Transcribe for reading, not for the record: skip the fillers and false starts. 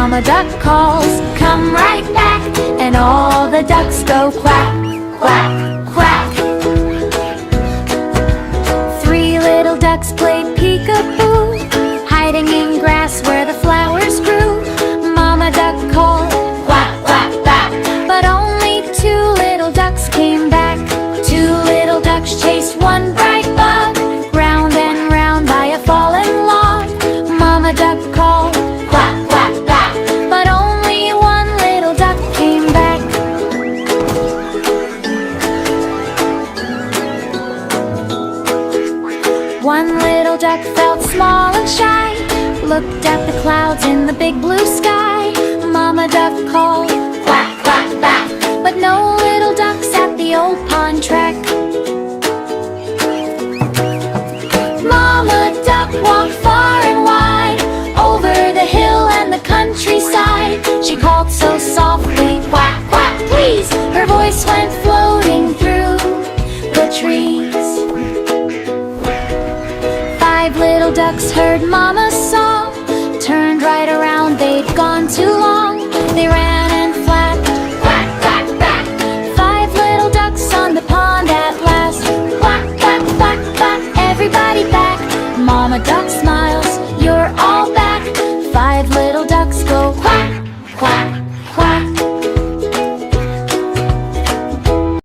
Mama duck calls, come right back, and all the ducks go quack, quack, quack. Three little ducks played peekaboo, hiding in grass where the flowers grew. Mama duck called, quack, quack, quack, but only two little ducks came back. Two little ducks chased one bright bug, round and round by a fallen log. Mama duck called, quack, quack, quack, but only one little duck came back. One little duck felt small and shy, looked at the clouds in the big blue sky. Mama duck called, quack, quack, quack, but no little ducks at the old pond track. Mama duck walked far and wide, over the hill and the countryside. She called so softly, quack, quack, please. Her voice went floating through the trees. Five little ducks heard Mama's song, turned right around, they'd gone too long. They ran and flapped, quack, quack, quack. Five little ducks on the pond at last. Quack, quack, quack, quack, everybody back. Mama duck smiled.